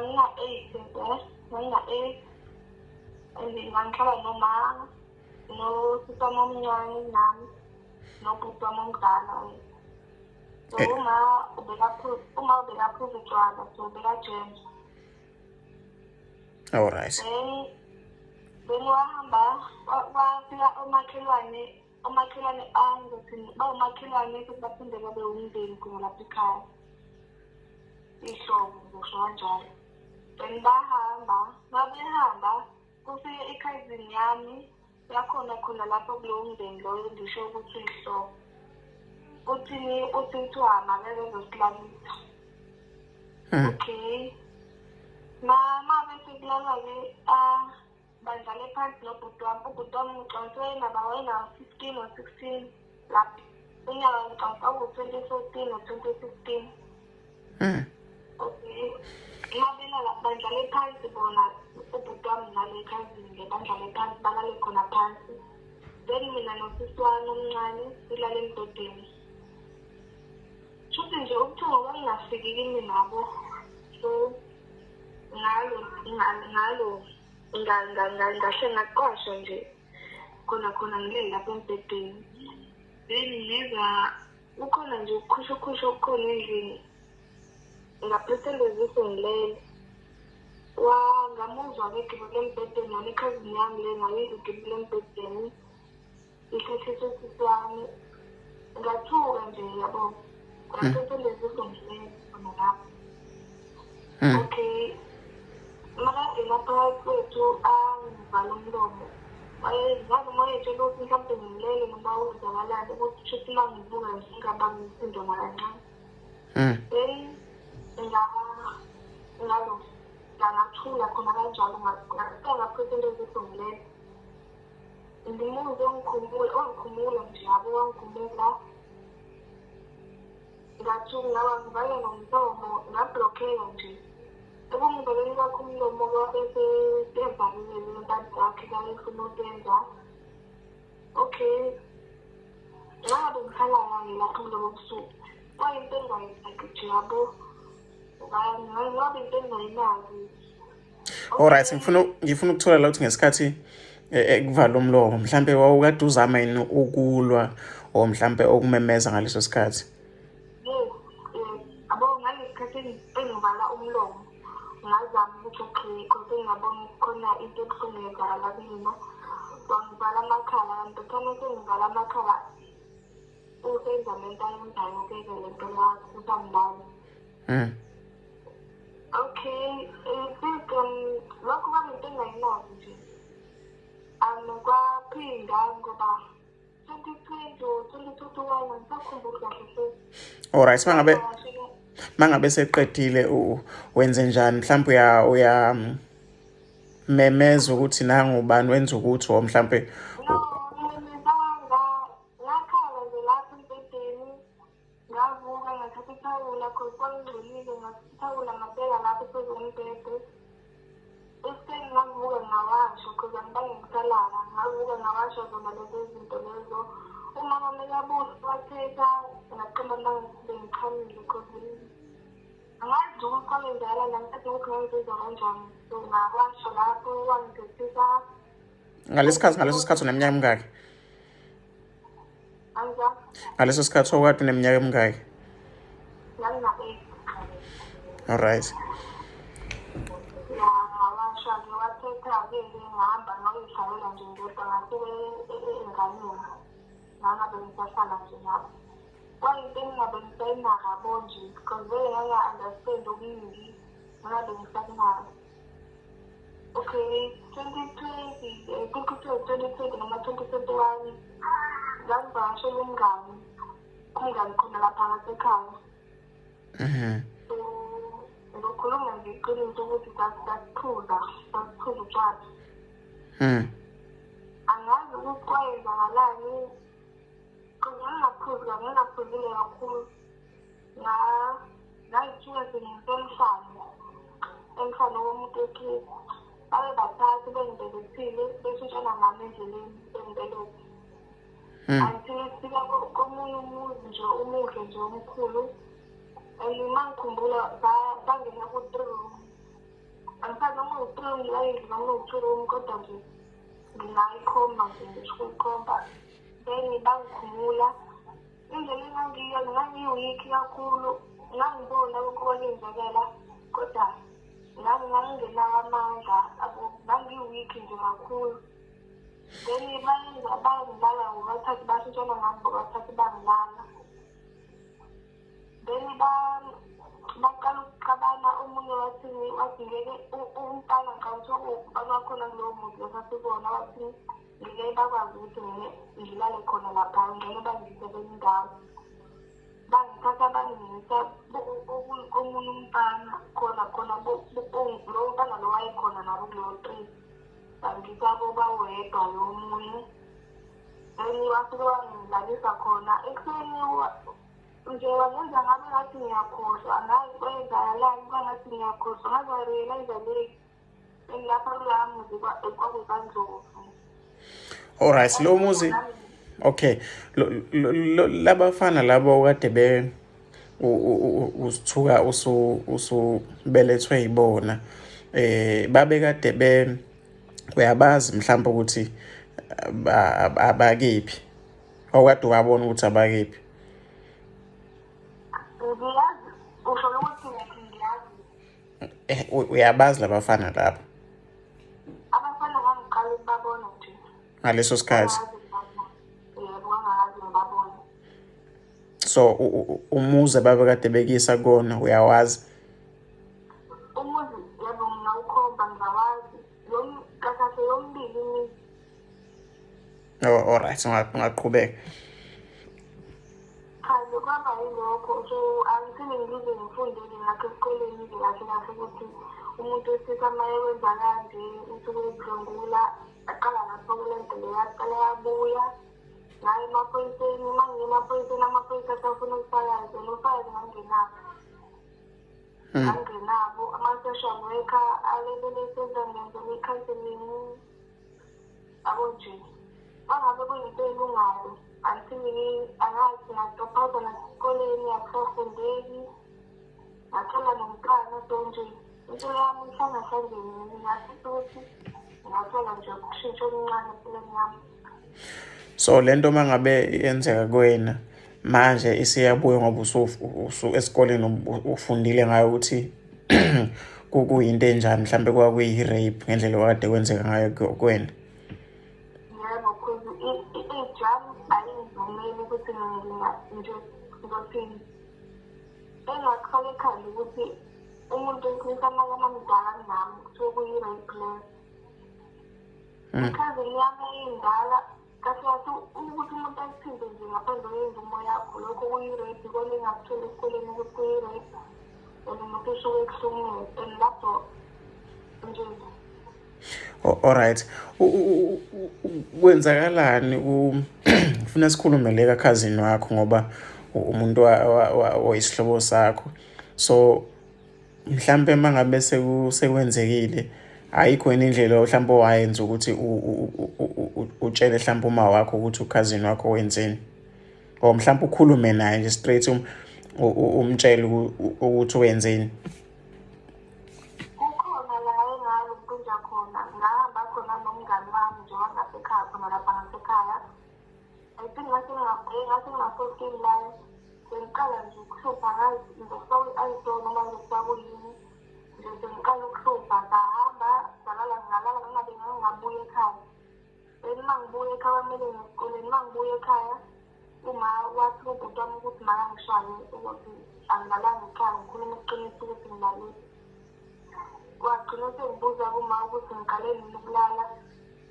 ngina-8 ngina-8 and ngihlala noma nosisi wami omncane nami nobhuti wami omdala. So uma ubekaphuza utshwala so ubekajema. All right. Then wahamba wafika omakhelwane angizothi bawumakhelwane futhi baphinde babe umndeni khona lapha ekhaya. Ihlobo ngisho kanjalo. Then babehamba kufike ikhazini yami yakhona khona lapho kulowo mndeni loyo ngisho ukuthi ihlobo. Uthi kuthiwa mabebe bezosilalisa. Okay. Mama bese kulala-ke bandlale phansi nobhuti wami ngiconswe nabawena 15 or 16 lapho. Unyaka ngiconswa u-2014 or 2016. Okay. Bandlale phansi bona ubhuti wami nale ekhazini bandlale phansi balale khona phansi. Then mina nosisi wami omncane silale embhedeni. Shuthi nje ubuthongo bangingafiki kimi nabo. So ngalo ngahle ngaqoshwa nje khona ngilele lapha embhedeni. Then ngeza ukhona nje ukukhusha okukhona endlini ngaphethelezise ngilele. Ngamuzwa-ke egibele embhedeni nale ikhazini yami le ngayizwa igibele embhedeni ihlehlise usisi wami. Ngathuka nje yabo ngaphethelezise ngilele khona lapho. Okay. Makangena phakathi kwethu angivala umlomo. Ngazi uma etshela ukuthi mhlawumbe ngilele noma uzakalani ukuthi shuthi uma ngibuka ngingabambi umsindo nakancane. Then ngathula khona kanjalo ngaphethelezise ngilele. Ngimuzwe wangikhumula nje yabo wangikhumula. Ngathuka ngaba nomlomo ngablockeka nje. Ngibeleni kwakho umlomo bese evalile abantu bakhe bayefuna ukuyenza. Okay. Ngabe ngikhala lapho umlomo obusuku. Kwayinto engayizakhe yabo. Ngabe into engayinazi. All right, ngifuna ukuthola la ukuthi ngesikhathi ekuvala umlomo mhlambe wawukade uzama yini ukulwa o mhlambe okumemeza ngaleso sikhathi. Abo ngalesi engivala umlomo ngazama ukuthi because ngiyabona khona into ebuhlungu la kimi. Wangivala amakhala kanti khona sengivala amakhala usenza lento ayenzayo ke lento la usambala. Okay, lokho kwayinto engayinazi nje. Kwaphinda ngoba 2020 or 2021 ngisakhumbula kahle. All right, mangabe seqedile wenze njani mhlawumbe uya memeza ukuthi nangu ubani wenza ukuthi o mhlawumbe ngakhala nje lapha embhedeni ngavuka ngathatha ithawula kwangcolile ngathawula ngabeka lapha phezu kombhede. Bese ngavuka ngawasha because angibange ngisalala ngavuka ngawasha zona lezo zinto lezo. Umama mekabuza wathetha ngaqamba ngichamile because angazi ukuthi kwenzala nangathi ukuthi ngenza kanjani. So ngawasha lapho wangithethisa. ngaleso sikhathi uneminyaka emingaki? Ngaleso sikhathi wakade uneminyaka emingaki? Ngina-8. All right. Ngawasha-ke wathetha-ke ngahamba ngayoyishayela nje ngedwa ngasuke enganeni. Ngangabe ngisahlala nje lapho. Kwayinto engingabe ngisayinakabo nje because nganga-understand okuningi ngangabe ngisakunaka. Okay, 2020 noma 2021 ngangivakashela umngani khona lapha ngasekhaya. So ngizokhuluma nje iqiniso ukuthi sasiphuza utshwala. Angazi ukuthi kwayenzakalani because ngingaphuzile kakhulu. Ngayithuka emhlane womuntu wekhisi. Babe bathathu bengibelethile beshintshana ngami endleleni bengibelethe. Until sifika komunye umuzi nje umuhle nje omkhulu. And uma ngikhumbula bangena ku-3 room ngaphandle noma u-3 ngilayidli noma u-2 room kodwa nje ngingayikhomba nje ngisho ukuyikhomba then bangikhumula indlela engangiyo ngangiyi-weak kakhulu ngangibona lokhu kwenzekela kodwa ngangingenawo amandla ngangiyi-weak nje kakhulu then bangilala ngobathathu bashintshana ngami ngobathathu bangilala then baqala ukuxabana omunye wathi ngeke umntana ngikawuthiwa ubaba wakhona kulowo muzi esasibona wathi ngeke bakwazi ukuthi ngilale khona lapha ngeke bangise kwenye indawo bangithatha bangisa omunye umntana khona lowo mntana lo wayekhona nabo kulowo 3 bangisa koba wedwa yomunye then wasuke wangilalisa khona ekuseni nje wangenza ngabe ngathi ngiyakhohlwa angazi kwenzakalani kwangathi ngiyakhohlwa ngazarealize late lapha kuloya muzi kwakuzandlovu. Alright, lo muzi okay labafana labo kade usithuka usubelethwe yibona babe kade uyabazi mhlawumbe ukuthi abakephi okade wabona ukuthi abakephi ngiyazi usho ukuthi ngiyazi uyabazi labafana labo abafana ngangiqala ukubabona nje ngaleso sikhathi yebo ngangazi ngibabona so umuzi babe kade bekisa kona uyawazi umuzi yebo ngingawukhomba ngiyawazi kasase yombili imizi alright ungaqhubeka Kahle kwaba yilokho so angisini ngize ngifundele ngakho esikoleni nje kahle ukuthi umuntu wesifazane amaye wenza kanje usuke edlungula aqala lapho kulento le yaqala yabuya ngaye emaphoyiseni mangena emaphoyiseni amaphoyisa afuna ukufakaza nofakazi ngangenabo ama-social worker alebele sezangenza i-counseling abonje bangabe kuyinto elungayo angazi ngastophaza nasesikoleni akusafundeki ngathola nomntwana sonje into yami ihlangahlangene ngingasithi ukuthi ngathola nje ukushintsha okuncane empilweni yami so lento mangabe yenzeka kuwena manje isiyabuya ngoba esikoleni ufundile ngayo ukuthi kuyinto enjani mhlambe kwakuyi-rape ngendlela wakade kwenzeka ngayo kuwena yebo cause ijam ayingivumeli ukuthi nje ngizothini engakufaka ekhanda ukuthi umuntu wesilisa makamamdala nami kuthiwe kuyi-rape leyo ikhazini yami eyindala kahlathi ukuthi umuntu ayithinte nje ngaphandle kwenza umoya yakho lokho kuyi-rape ikona engakutholi esikoleni ukuthi kuyi-rape and umuntu usuke ekuhlungile and lapho nje alright kwenzakalani ufuna sikhulumele kakhazini wakho ngoba umuntu oyisihlobo sakho so mhlambe mangabe sekwenzekile ayikho indlela mhlawumbe owayenza ukuthi utshele mhlawumbe uma wakho ukuthi ukhazini wakho wenzeni or mhlawumbe ukhulume naye nje straight umtshele ukuthi wenzeni kukhona la engalo kunja khona ngahamba khona nomngani wami nje wangasekhaya khona lapha ngasekhaya I think ngasengafourteen la sengiqala nje ukuhlupha ngazi ngizofaka i-ayidoni noma ngizofaka uyini nje sengiqala ukuhlupha ngahamba ngalala ngingabe ngingabuya ekhaya then uma ngibuya ekhaya kumele ngesikoleni uma ngibuya ekhaya uma wathi ubhuti wami ukuthi makangishaye ukuthi angilalanga ekhaya ngikhuluma iqiniso ukuthi ngilalile wagcina sengibuza kuma ukuthi ngiqale nini ukulala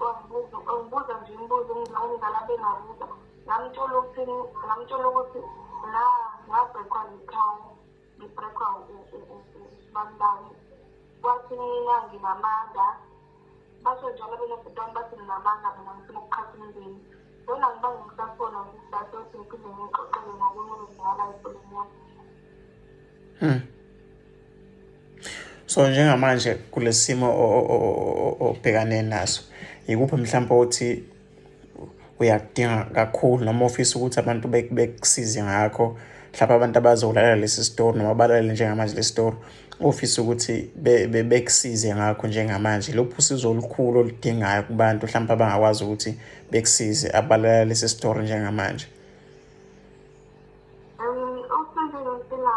wangibuza nje imibuzo engizala bengabuza ngamtshela ukuthi ngabhekwa likhaya ngibhekwa ubambani wathi mina nginamanga basho njalo benobhuti wami bathi nginamanga mina ngifuna ukuqhatha umndeni bona ngibange ngisafona ngisithathe ukuthi ngiphinde ngixoxele ngokunye okudlala empilweni yami so njengamanje kulesimo obhekane naso yikuphi mhlawumbe uthi uyakudinga kakhulu noma ofisa ukuthi abantu bekusize ngakho mhlawumbe abantu abazolalela lesi story noma balalele njengamanje lesi story ofisa ukuthi bekusize ngakho njengamanje lophu usizo olukhulu oludingayo kubantu mhlawumbe abangakwazi ukuthi bekusize abalalela lesi story njengamanje. Usizo ngempilo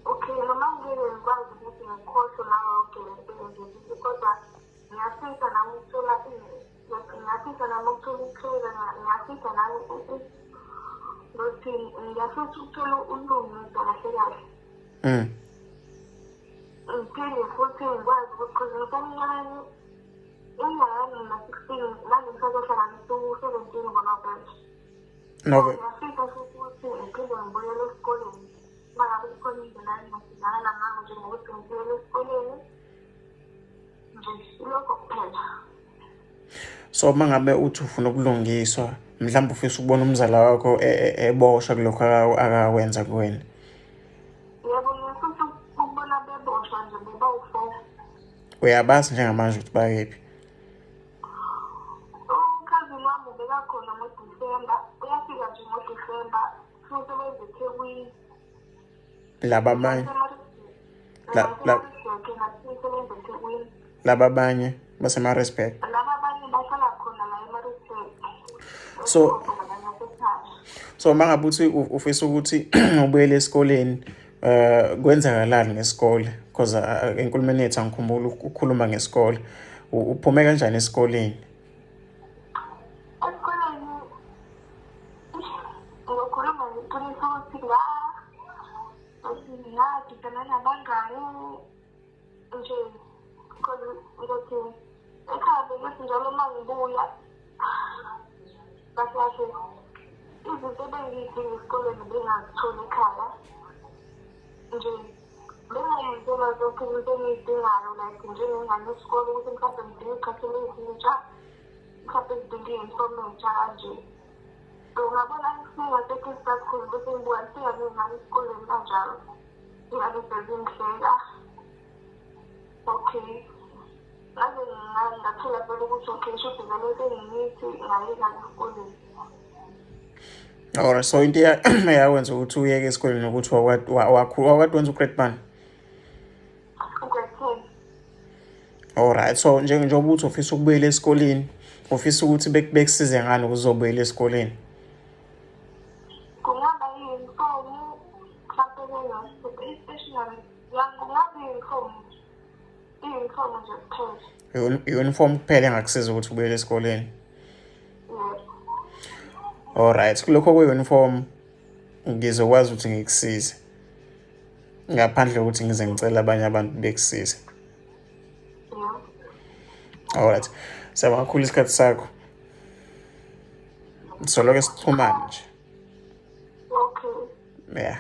okay noma ngeke ngikwazi ukuthi ngikhohlwe nawe yonke lento engizizwe kodwa ngiyafisa nami ukuthola ngiyafisa nami ukuthola ukuhleka ngiyafisa nami ukuthi ngiyafisa ukuthola ulungiswa kahle kahle. Ngiphinde futhi ngikwazi ukuthi ngisemncane ingane na-16 nangisazehlanganisa u-17 ngoNovemba. Ngiyafisa futhi ngiphinde ngibuyele esikoleni uma ngabe kukhona indlela engingasizakala ngayo njengokuthi ngibuyele esikoleni nje lokho kuphela. So uma ngabe uthi ufuna ukulungiswa mhlawumbe ufisa ukubona umzala wakho eboshwa kulokho akakwenza kuwena. Yebo ngifisa ukubona beboshwa nje bebawu-4. Uyabazi njengamanje ukuthi bakephi? Ukhazini wami ubekakhona ngoDisemba uyafika nje ngoDisemba futhi usebenza eThekwini. Laba abanye baseMaritzburg. Laba abanye bahlala khona la eMaritzburg. So mangabe uthi ufisa ukuthi ubuyele esikoleni kwenzakalani ngesikole because enkulumeni yethu angikhumbula ukukhuluma ngesikole. Uphume kanjani esikoleni? Esikoleni ngikhuluma ngeqiniso ukuthi ngidibana nabangani nje ngokuthi ekhaya bekuthi njalo uma ngibuya kahle izinto ebengiyidinga esikoleni bengazitholi ekhaya nje bengayenzela zonke izinto engiyidingayo like njengengane yesikole ukuthi mhlawumbe ngidinga iy'cathulo ezintsha mhlawumbe ngidinga iy'nifomu ey'ntsha kanje. So ngabona singasekho isikhathi khona bese ngibuka singazingane esikoleni kanjalo ingabe sezingihleka. Okay ngaze ngathola vele ukuthi okay shuthi vele sengiyithi ngayeka esikoleni. Alright, so into yakwenza ukuthi uyeke esikoleni ukuthi wakade wenza ugrade bani? Grade 10. Alright, so njengoba uthi ufisa ukubuyela esikoleni ufisa ukuthi bekusize ngani ukuzobuyela esikoleni? Kungaba yiyunifomu mhlawumbe i-stationery kungabe iyunifomu nje kuphela. Iyunifomu kuphela engakusiza ukuthi ubuyele esikoleni? Alright, kulokho kwe-uniform ngizokwazi ukuthi ngikusize ngaphandle kokuthi ngize ngicela abanye abantu bekusize. Alright, siyabonga kakhulu isikhathi sakho. Soloke sixhumane nje. Okay. Yeah.